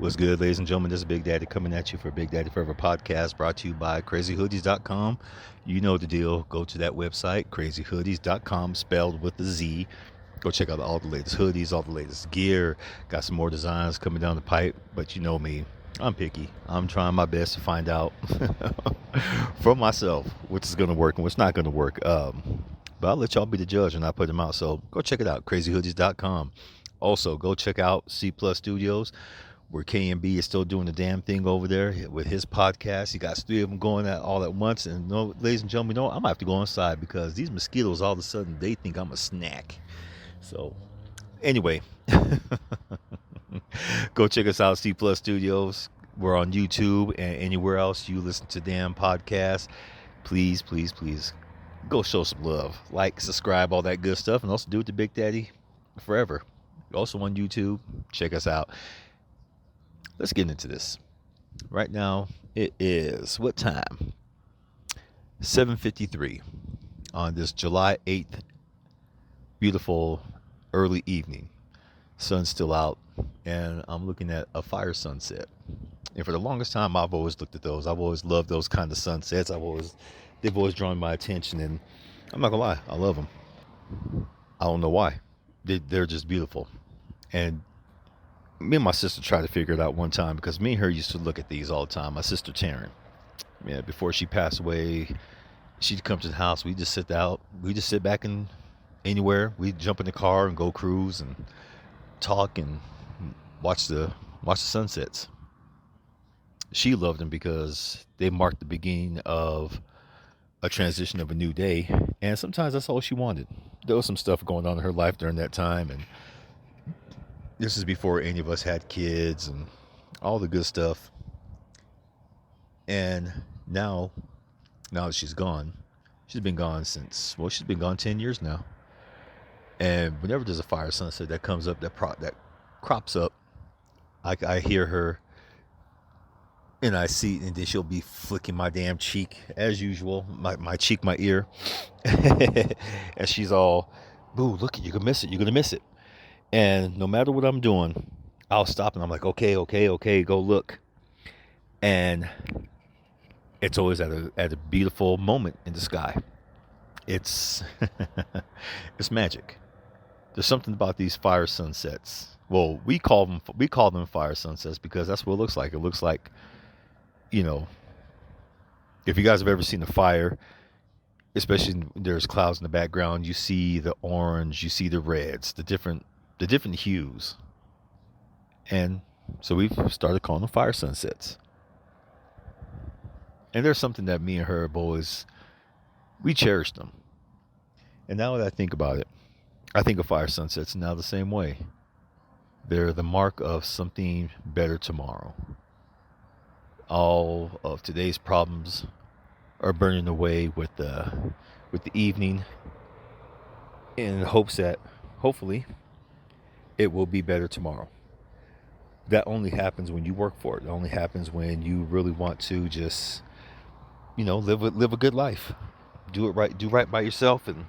What's good, ladies and gentlemen? This is Big Daddy coming at you for Big Daddy Forever podcast brought to you by crazyhoodies.com. You know the deal. Go to that website, crazyhoodies.com, spelled with a Z. Go check out all the latest hoodies, all the latest gear. Got some more designs coming down the pipe, but you know me. I'm picky. I'm trying my best to find out for myself which is going to work and what's not going to work. But I'll let y'all be the judge and I put them out. So go check it out, crazyhoodies.com. Also, go check out Cplus Studios, where KMB is still doing the damn thing over there with his podcast. He got three of them going all at once. And ladies and gentlemen, I'm going to have to go inside because these mosquitoes, all of a sudden, they think I'm a snack. So, anyway, go check us out, Cplus Studios. We're on YouTube and anywhere else you listen to damn podcasts. Please, please, please go show some love. Like, subscribe, all that good stuff. And also do it to Big Daddy Forever. Also on YouTube. Check us out. Let's get into this. Right now, it is, what time? 7:53 on this July 8th, beautiful early evening. Sun's still out, and I'm looking at a fire sunset. And for the longest time, I've always looked at those. I've always loved those kind of sunsets. They've always drawn my attention, and I'm not gonna lie, I love them. I don't know why. They're just beautiful. And me and my sister tried to figure it out one time because me and her used to look at these all the time. My sister Taryn, yeah, before she passed away, she'd come to the house. We just sit out. We just sit back and anywhere. We jump in the car and go cruise and talk and watch the sunsets. She loved them because they marked the beginning of a transition of a new day, and sometimes that's all she wanted. There was some stuff going on in her life during that time, and this is before any of us had kids and all the good stuff. And now that she's gone, she's been gone she's been gone 10 years now. And whenever there's a fire sunset that comes up, that crops up, I hear her and I see, and then she'll be flicking my damn cheek as usual, my cheek, my ear. And she's all, boo, look, you're gonna miss it. You're gonna miss it. And no matter what I'm doing, I'll stop and I'm like, okay, go look. And it's always at a beautiful moment in the sky. It's it's magic. There's something about these fire sunsets. Well, we call them fire sunsets because that's what it looks like. It looks like, if you guys have ever seen a fire, especially when there's clouds in the background, you see the orange, you see the reds, the different hues. And so we've started calling them fire sunsets. And there's something that me and her boys, we cherish them. And now that I think about it, I think of fire sunsets now the same way. They're the mark of something better tomorrow. All of today's problems are burning away with the evening, in hopes that hopefully it will be better tomorrow. That only happens when you work for it. It only happens when you really want to just, live a good life. Do right by yourself, and,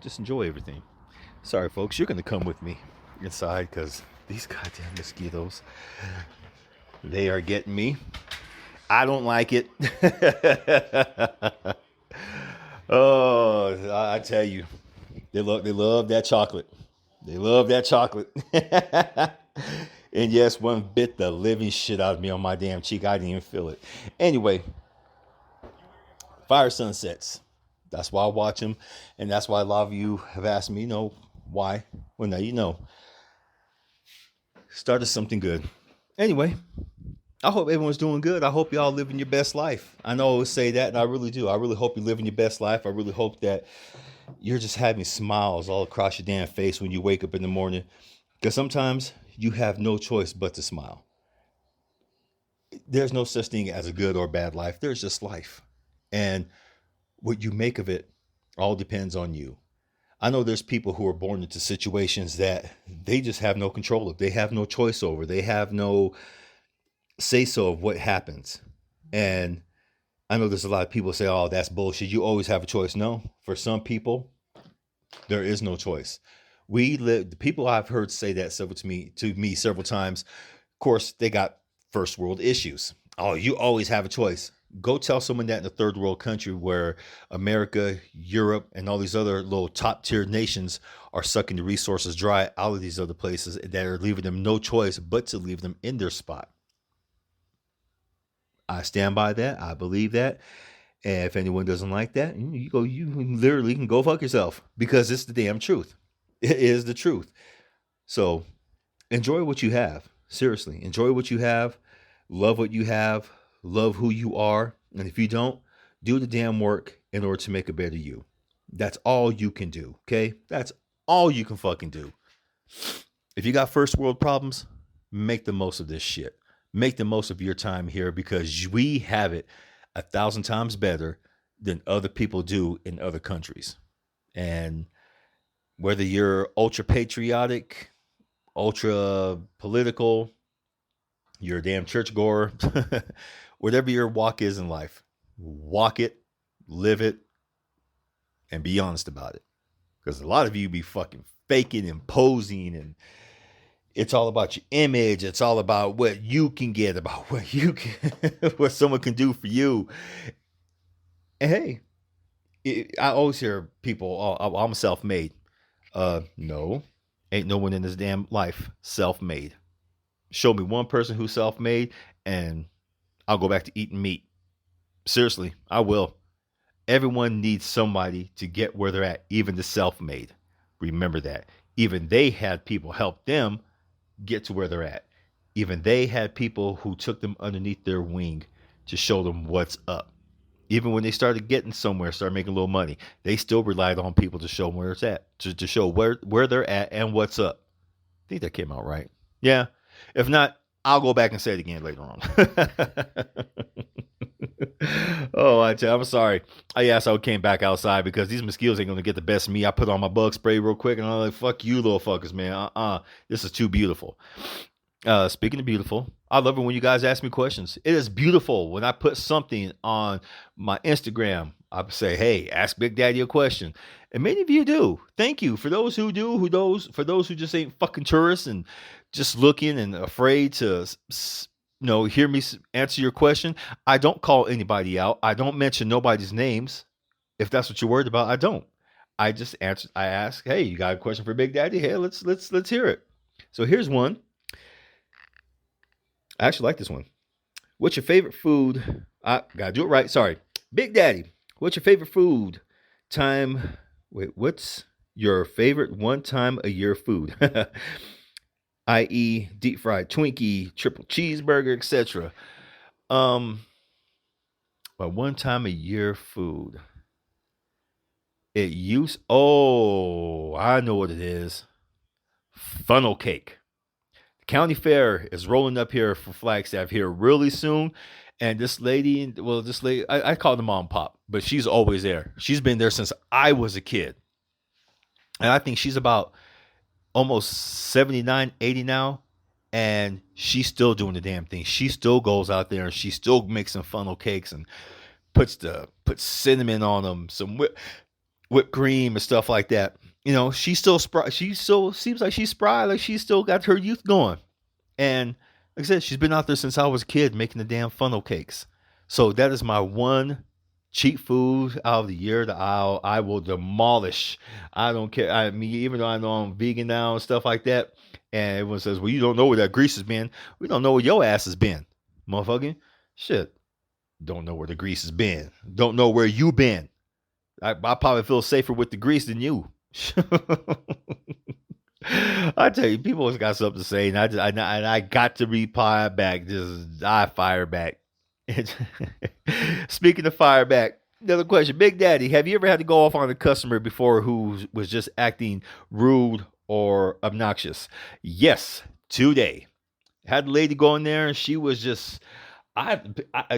just enjoy everything. Sorry, folks, you're going to come with me inside because these goddamn mosquitoes, they are getting me. I don't like it. Oh, I tell you, they love that chocolate. They love that chocolate. And yes, one bit the living shit out of me on my damn cheek. I didn't even feel it. Anyway, fire sunsets. That's why I watch them. And that's why a lot of you have asked me, why? Well, now you know. Started something good. Anyway, I hope everyone's doing good. I hope y'all living your best life. I know I always say that, and I really do. I really hope you're living your best life. I really hope that you're just having smiles all across your damn face when you wake up in the morning. Because sometimes you have no choice but to smile. There's no such thing as a good or bad life. There's just life. And what you make of it all depends on you. I know there's people who are born into situations that they just have no control of. They have no choice over. They have no say-so of what happens. And I know there's a lot of people say, oh, that's bullshit. You always have a choice. No, for some people, there is no choice. We live. The people I've heard say that to me several times. Of course, they got first world issues. Oh, you always have a choice. Go tell someone that in a third world country where America, Europe, and all these other little top tier nations are sucking the resources dry out of these other places that are leaving them no choice but to leave them in their spot. I stand by that. I believe that. And if anyone doesn't like that, you literally can go fuck yourself because it's the damn truth. It is the truth. So enjoy what you have. Seriously, enjoy what you have. Love what you have. Love who you are. And if you don't, do the damn work in order to make a better you. That's all you can do. Okay? That's all you can fucking do. If you got first world problems, make the most of this shit. Make the most of your time here because we have it 1,000 times better than other people do in other countries. And whether you're ultra patriotic, ultra political, you're a damn churchgoer, whatever your walk is in life, walk it, live it, and be honest about it. Because a lot of you be fucking faking and posing, and it's all about your image. It's all about what you can get, about what you can, what someone can do for you. And hey, I always hear people, oh, I'm self-made. No, ain't no one in this damn life self-made. Show me one person who's self-made, and I'll go back to eating meat. Seriously, I will. Everyone needs somebody to get where they're at, even the self-made. Remember that. Even they had people help them get to where they're at. Even they had people who took them underneath their wing to show them what's up. Even when they started getting somewhere, started making a little money, they still relied on people to show them where it's at, to show where they're at and what's up. I think that came out right. Yeah. If not, I'll go back and say it again later on. Oh, I'm sorry. I came back outside because these mosquitoes ain't going to get the best of me. I put on my bug spray real quick and I'm like, fuck you little fuckers, man. This is too beautiful. Speaking of beautiful, I love it when you guys ask me questions. It is beautiful when I put something on my Instagram. I say, hey, ask Big Daddy a question. And many of you do. Thank you. For those who do, for those who just ain't fucking tourists and just looking and afraid to hear me answer your question. I don't call anybody out. I don't mention nobody's names. If that's what you're worried about, I don't. I just answer. I ask, hey, you got a question for Big Daddy? Hey, let's hear it. So here's one. I actually like this one. What's your favorite food? I gotta do it right. Sorry. Big Daddy, what's your favorite food? What's your favorite one time a year food? I.e. deep fried Twinkie, triple cheeseburger, etc. But one time a year food. I know what it is. Funnel cake. The county fair is rolling up here for Flagstaff here really soon. And this lady, I call her mom and pop, but she's always there. She's been there since I was a kid. And I think she's about almost 79, 80 now. And she's still doing the damn thing. She still goes out there and she still makes some funnel cakes and puts cinnamon on them, some whipped cream and stuff like that. She's still spry. She still seems like she's spry, like she's still got her youth going. And like I said, she's been out there since I was a kid making the damn funnel cakes. So that is my one cheap food out of the year that I will demolish. I don't care. I mean, even though I know I'm vegan now and stuff like that, and everyone says, well, you don't know where that grease has been. We don't know where your ass has been, motherfucker. Shit. Don't know where the grease has been. Don't know where you been. I probably feel safer with the grease than you. I tell you, people always got something to say, and I got to reply back. I fire back. Speaking of fire back, another question. Big Daddy, have you ever had to go off on a customer before who was just acting rude or obnoxious? Yes, today. Had the lady go in there, and she was just,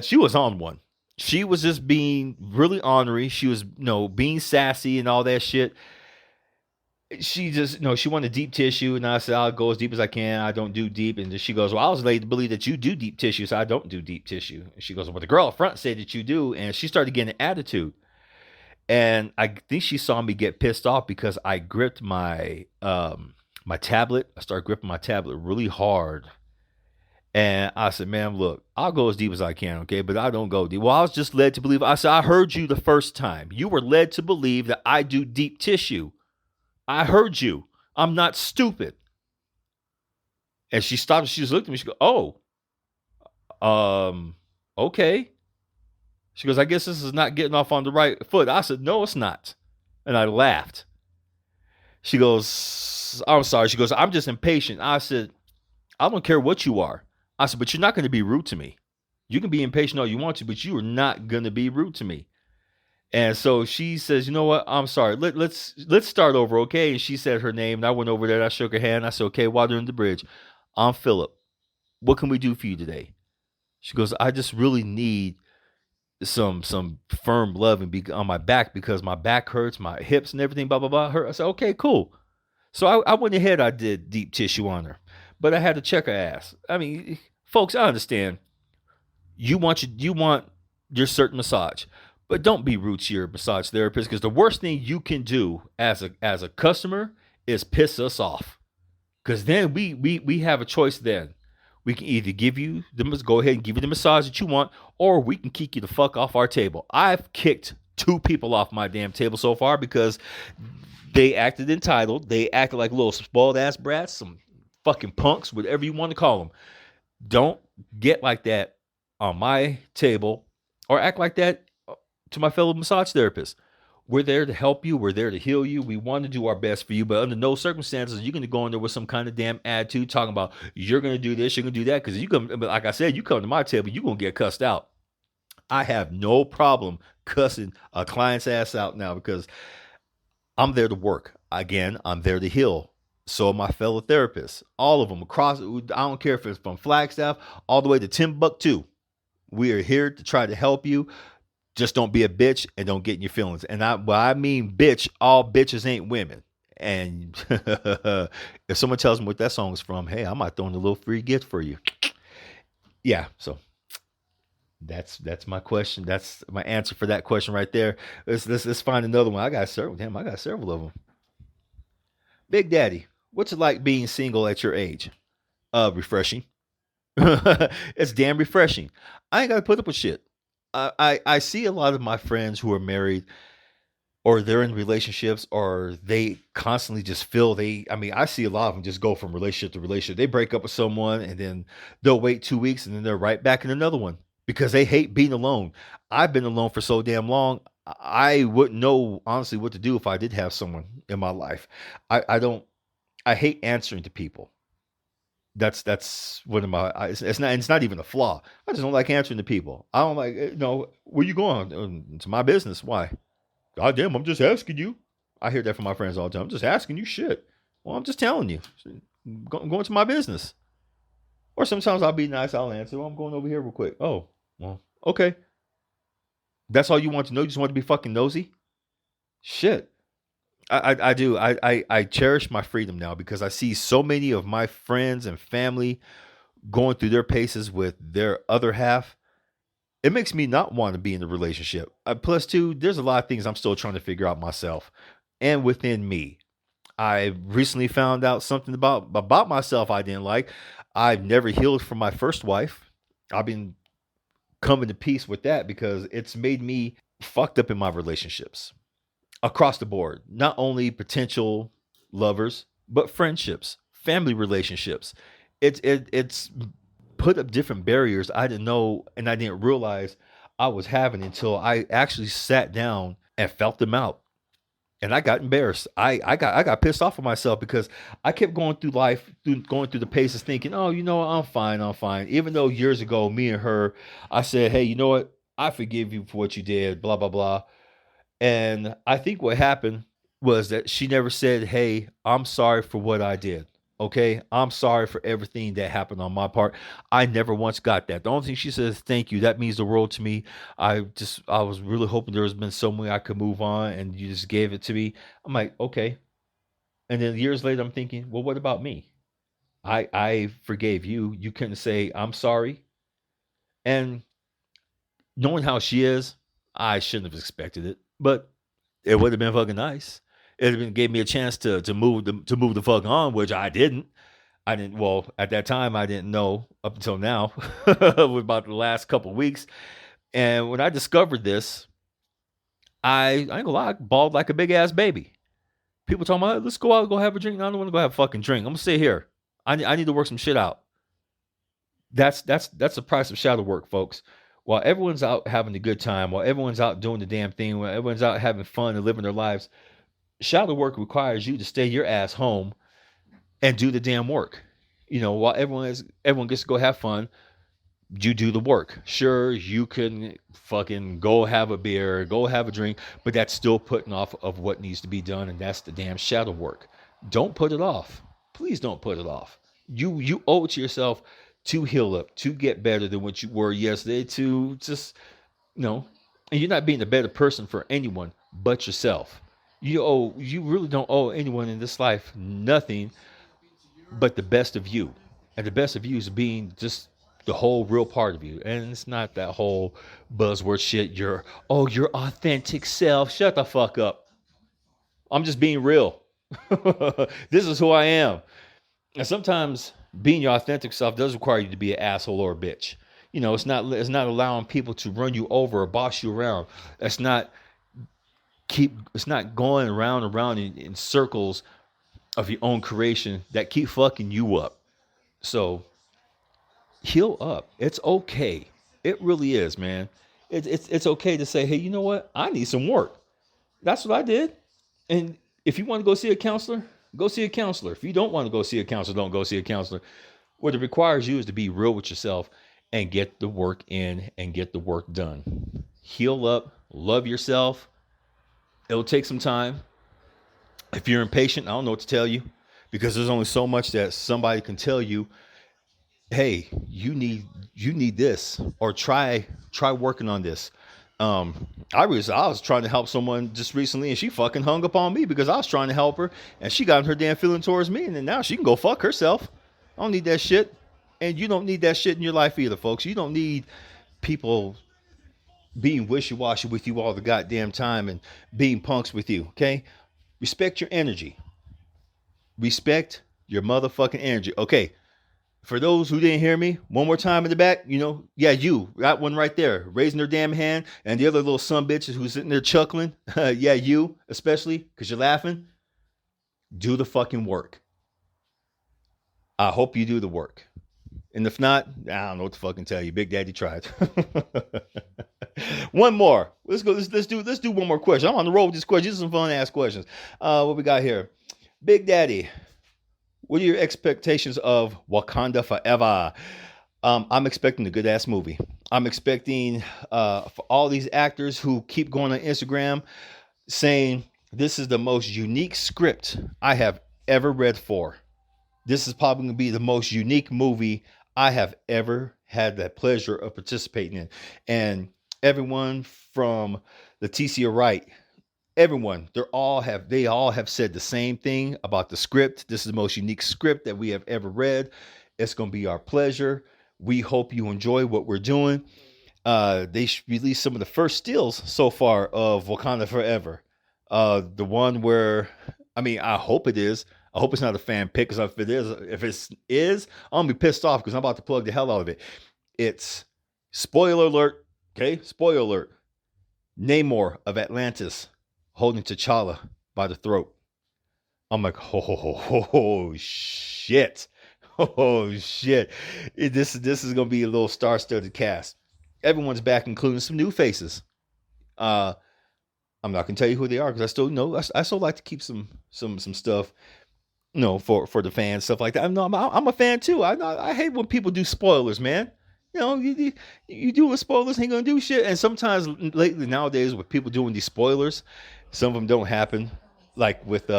she was on one. She was just being really ornery. She was, being sassy and all that shit. She just, she wanted deep tissue, and I said, I'll go as deep as I can. I don't do deep. And she goes, well, I was led to believe that you do deep tissue, so I don't do deep tissue. And she goes, well, the girl up front said that you do, and she started getting an attitude. And I think she saw me get pissed off because I gripped my tablet. I started gripping my tablet really hard. And I said, ma'am, look, I'll go as deep as I can, okay? But I don't go deep. Well, I was just led to believe. I said, I heard you the first time. You were led to believe that I do deep tissue. I heard you. I'm not stupid. And she stopped. She just looked at me. She goes, oh, okay. She goes, I guess this is not getting off on the right foot. I said, no, it's not. And I laughed. She goes, I'm sorry. She goes, I'm just impatient. I said, I don't care what you are. I said, but you're not going to be rude to me. You can be impatient all you want to, but you are not going to be rude to me. And so she says, you know what? I'm sorry. Let's start over, okay? And she said her name, and I went over there and I shook her hand. I said, okay, water in the bridge. I'm Philip. What can we do for you today? She goes, I just really need some firm love and be on my back because my back hurts, my hips and everything, blah blah blah. Hurt. I said, okay, cool. So I went ahead. I did deep tissue on her, but I had to check her ass. I mean, folks, I understand. You want your certain massage, but don't be rude to your massage therapist because the worst thing you can do as a customer is piss us off. Because then we have a choice. Then we can either go ahead and give you the massage that you want, or we can kick you the fuck off our table. I've kicked 2 people off my damn table so far because they acted entitled. They acted like little spoiled ass brats, some fucking punks, whatever you want to call them. Don't get like that on my table or act like that to my fellow massage therapists. We're there to help you. We're there to heal you. We want to do our best for you, but under no circumstances you're going to go in there with some kind of damn attitude talking about you're going to do this, you're going to do that. Because you come, like I said, you come to my table, you're going to get cussed out. I have no problem cussing a client's ass out now because I'm there to work. Again, I'm there to heal. So are my fellow therapists, all of them across. I don't care if it's from Flagstaff all the way to Timbuktu. We are here to try to help you. Just don't be a bitch and don't get in your feelings. And I mean bitch, all bitches ain't women. And if someone tells me what that song is from, hey, I might throw in a little free gift for you. Yeah, so that's my question. That's my answer for that question right there. Let's find another one. I got several. Damn, I got several of them. Big Daddy, what's it like being single at your age? Refreshing. It's damn refreshing. I ain't got to put up with shit. I see a lot of my friends who are married or they're in relationships or they constantly just feel I see a lot of them just go from relationship to relationship. They break up with someone and then they'll wait 2 weeks and then they're right back in another one because they hate being alone. I've been alone for so damn long. I wouldn't know honestly what to do if I did have someone in my life. I don't, I hate answering to people. That's one of my. It's not even a flaw. I just don't like answering to people. I don't like where you going? It's my business. Why? God damn, I'm just asking you. I hear that from my friends all the time. I'm just asking you shit. Well, I'm just telling you. Going to my business. Or sometimes I'll be nice. I'll answer. Well, I'm going over here real quick. Oh, well, okay. That's all you want to know. You just want to be fucking nosy. Shit. I do. I cherish my freedom now because I see so many of my friends and family going through their paces with their other half. It makes me not want to be in a relationship. Plus, two, there's a lot of things I'm still trying to figure out myself and within me. I recently found out something about myself I didn't like. I've never healed from my first wife. I've been coming to peace with that because it's made me fucked up in my relationships across the board. Not only potential lovers, but friendships, family relationships. It's put up different barriers I didn't know and I didn't realize I was having until I actually sat down and felt them out. And I got embarrassed. I got pissed off at myself because I kept going through life, going through the paces, thinking, oh, I'm fine, I'm fine. Even though years ago, me and her, I said, hey, you know what? I forgive you for what you did, blah blah blah. And I think what happened was that she never said, hey, I'm sorry for what I did. Okay. I'm sorry for everything that happened on my part. I never once got that. The only thing she says, thank you. That means the world to me. I was really hoping there was been some way I could move on and you just gave it to me. I'm like, okay. And then years later, I'm thinking, well, what about me? I forgave you. You couldn't say, I'm sorry. And knowing how she is, I shouldn't have expected it. But It would have been fucking nice. Gave me a chance to move the fuck on, which I didn't. I didn't. Well, at that time, I didn't know up until now, about the last couple of weeks. And when I discovered this, I ain't gonna lie, I bawled like a big ass baby. People talking about, let's go out and go have a drink. No, I don't want to go have a fucking drink. I'm gonna stay here. I need to work some shit out. That's the price of shadow work, folks. While everyone's out having a good time, while everyone's out doing the damn thing, while everyone's out having fun and living their lives, shadow work requires you to stay your ass home and do the damn work. While everyone gets to go have fun, you do the work. Sure, you can fucking go have a beer, go have a drink, but that's still putting off of what needs to be done, and that's the damn shadow work. Don't put it off. Please don't put it off. You owe it to yourself to heal up, to get better than what you were yesterday, to just and you're not being a better person for anyone but yourself. You really don't owe anyone in this life nothing but the best of you. And the best of you is being just the whole real part of you. And it's not that whole buzzword shit. Your authentic self. Shut the fuck up. I'm just being real. This is who I am. And sometimes being your authentic self does require you to be an asshole or a bitch. It's not allowing people to run you over or boss you around. It's not going around and around in circles of your own creation that keep fucking you up. So heal up. It's okay. It really is, man. It's okay to say, hey, you know what? I need some work. That's what I did. And if you want to go see a counselor, go see a counselor. If you don't want to go see a counselor, don't go see a counselor. What it requires you is to be real with yourself and get the work in and get the work done. Heal up. Love yourself. It'll take some time. If you're impatient, I don't know what to tell you, because there's only so much that somebody can tell you. Hey, you need this, or try working on this. I was trying to help someone just recently, and she fucking hung up on me because I was trying to help her, and she got her damn feeling towards me, and then now she can go fuck herself. I don't need that shit, and you don't need that shit in your life either, folks. You don't need people being wishy-washy with you all the goddamn time and being punks with you. Okay, respect your energy. Respect your motherfucking energy. Okay. For those who didn't hear me, one more time in the back, you got one right there, raising their damn hand, and the other little son bitches who's sitting there chuckling, yeah, you, especially, because you're laughing, do the fucking work. I hope you do the work. And if not, I don't know what to fucking tell you. Big Daddy tried. One more. Let's go. Let's do one more question. I'm on the road with this question. These are some fun ass questions. What we got here? Big Daddy. What are your expectations of Wakanda Forever? I'm expecting a good ass movie. I'm expecting for all these actors who keep going on Instagram saying this is the most unique script I have ever read for. This is probably going to be the most unique movie I have ever had the pleasure of participating in. And everyone from Leticia Wright, everyone, they all have said the same thing about the script. This is the most unique script that we have ever read. It's going to be our pleasure. We hope you enjoy what we're doing. They released some of the first stills so far of Wakanda Forever. The one where, I hope it is. I hope it's not a fan pick, because if it is, I'm gonna be pissed off because I'm about to plug the hell out of it. It's spoiler alert. Okay, spoiler alert. Namor of Atlantis holding T'Challa by the throat. I'm like, oh shit. Oh shit. This is gonna be a little star-studded cast. Everyone's back, including some new faces. I'm not gonna tell you who they are because I still know. I still like to keep some stuff, for the fans, stuff like that. I'm a fan too. I hate when people do spoilers, man. You doing spoilers, ain't gonna do shit. And sometimes lately nowadays with people doing these spoilers, some of them don't happen. Like with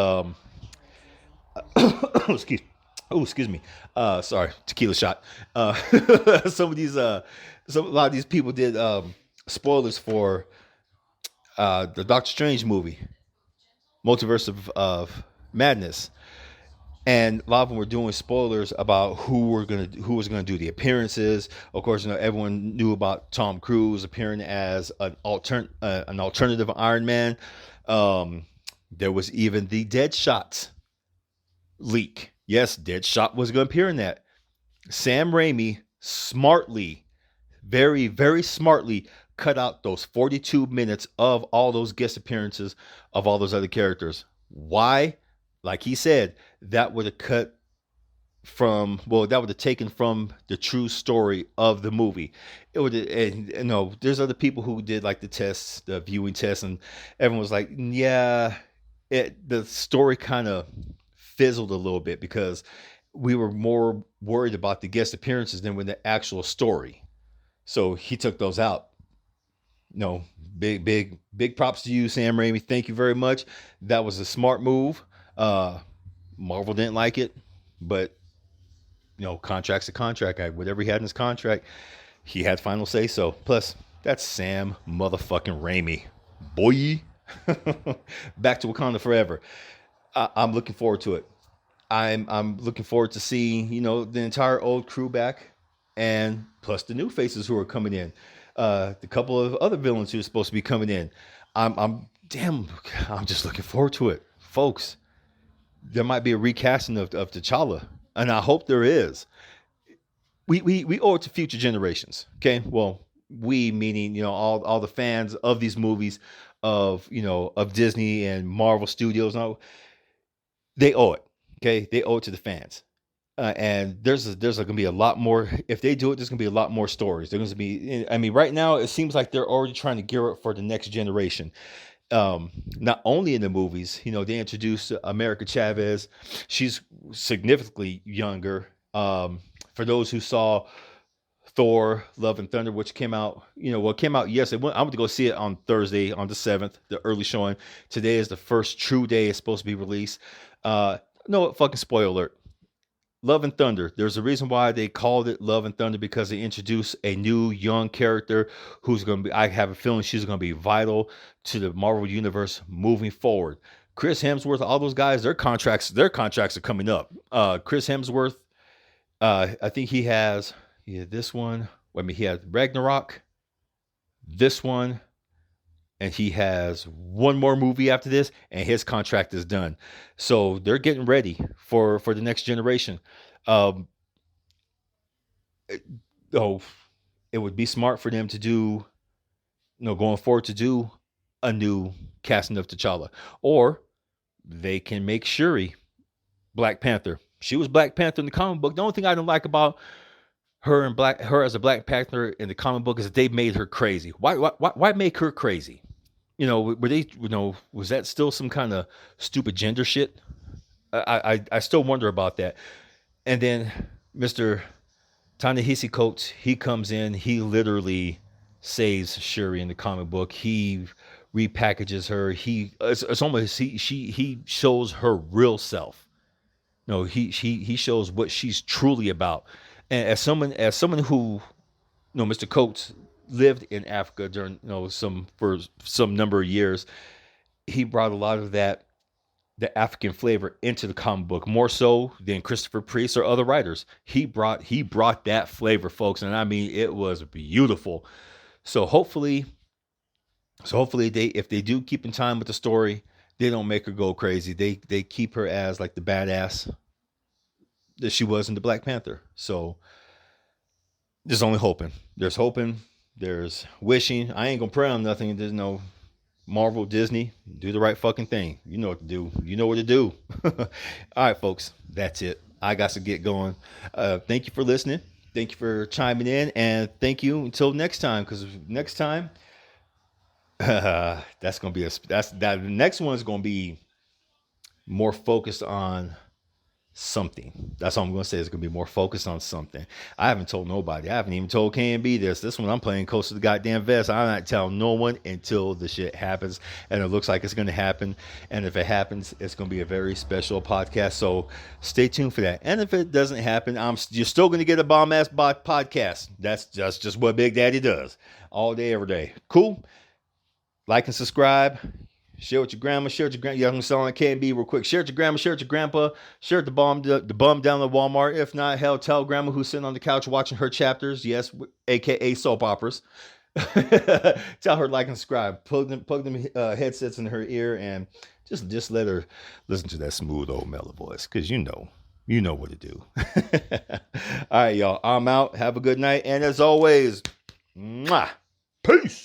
excuse me. Sorry, tequila shot. A lot of these people did spoilers for the Doctor Strange movie, Multiverse of Madness. And a lot of them were doing spoilers about who was gonna do the appearances. Of course, everyone knew about Tom Cruise appearing as an alternative Iron Man. Um, there was even the Deadshot leak. Yes, Deadshot was going to appear in that. Sam Raimi smartly, very, very smartly cut out those 42 minutes of all those guest appearances of all those other characters. Why? Like he said, that would have cut from, well, that would have taken from the true story of the movie. It would, and you know, there's other people who did like the tests, the viewing tests, and everyone was like, yeah, the story kind of fizzled a little bit because we were more worried about the guest appearances than with the actual story. So he took those out. No, big props to you, Sam Raimi. Thank you very much. That was a smart move. Marvel didn't like it, but you know, contract's a contract. Whatever he had in his contract, he had final say so. Plus, that's Sam motherfucking Raimi. Boy. Back to Wakanda Forever. I'm looking forward to it. I'm looking forward to seeing, you know, the entire old crew back, and plus the new faces who are coming in. The couple of other villains who are supposed to be coming in. I'm just looking forward to it, folks. There might be a recasting of T'Challa, and I hope there is. We owe it to future generations. Okay, well, we meaning, you know, all the fans of these movies, of, you know, of Disney and Marvel Studios. Now, they owe it. Okay, they owe it to the fans. And there's going to be a lot more. If they do it, there's going to be a lot more stories. There's going to be. I mean, right now it seems like they're already trying to gear up for the next generation. Not only in the movies, you know, they introduced America Chavez. She's significantly younger. For those who saw Thor: Love and Thunder, which came out, you know, well, it came out yesterday. I went to go see it on Thursday, on the 7th, the early showing. Today is the first true day it's supposed to be released. No, fucking spoiler alert. Love and Thunder. There's a reason why they called it Love and Thunder, because they introduced a new young character who's going to be, I have a feeling she's going to be vital to the Marvel universe moving forward. Chris Hemsworth, all those guys, their contracts are coming up. Chris Hemsworth, I think he has this one. I mean, he has Ragnarok, this one, and he has one more movie after this, and his contract is done. So they're getting ready for the next generation. It would be smart for them to do, you know, going forward, to do a new casting of T'Challa, or they can make Shuri Black Panther. She was Black Panther in the comic book. The only thing I don't like about her as a Black Panther in the comic book is that they made her crazy. Why make her crazy? You know, were they, you know, was that still some kind of stupid gender shit? I still wonder about that. And then Mr. Ta-Nehisi Coates, he comes in, he literally saves Shuri in the comic book. He repackages her. It's almost he shows her real self. No, he shows what she's truly about. And as someone who, you know, Mr. Coates lived in Africa during, you know, for some number of years, he brought a lot of that, the African flavor, into the comic book, more so than Christopher Priest or other writers. He brought that flavor, folks, and I mean, it was beautiful. So hopefully they, if they do keep in time with the story, they don't make her go crazy. They keep her as like the badass that she was in the Black Panther. So there's only hoping. There's hoping. There's wishing. I ain't gonna pray on nothing. There's no Marvel, Disney, do the right fucking thing. You know what to do. You know what to do. All right, folks, that's it. I got to get going. Thank you for listening. Thank you for chiming in, and thank you until next time. Because next time, that's gonna be the next one is gonna be more focused on something. That's all I'm going to say. It's going to be more focused on something. I haven't told nobody. I haven't even told KMB this. This one I'm playing close to the goddamn vest. I'm not telling no one until the shit happens, and it looks like it's going to happen. And if it happens, it's going to be a very special podcast. So stay tuned for that. And if it doesn't happen, you're still going to get a bomb ass podcast. That's just what Big Daddy does all day, every day. Cool. Like and subscribe. Share with your grandma, share with your grandpa. Yeah, I'm selling KMB real quick. Share with your grandma, share with your grandpa, share with the bum down at Walmart. If not, hell, tell grandma who's sitting on the couch watching her chapters, yes, aka soap operas. Tell her like and subscribe. Plug them headsets in her ear and just let her listen to that smooth old mellow voice, because you know what to do. All right, y'all. I'm out. Have a good night. And as always, mwah, peace.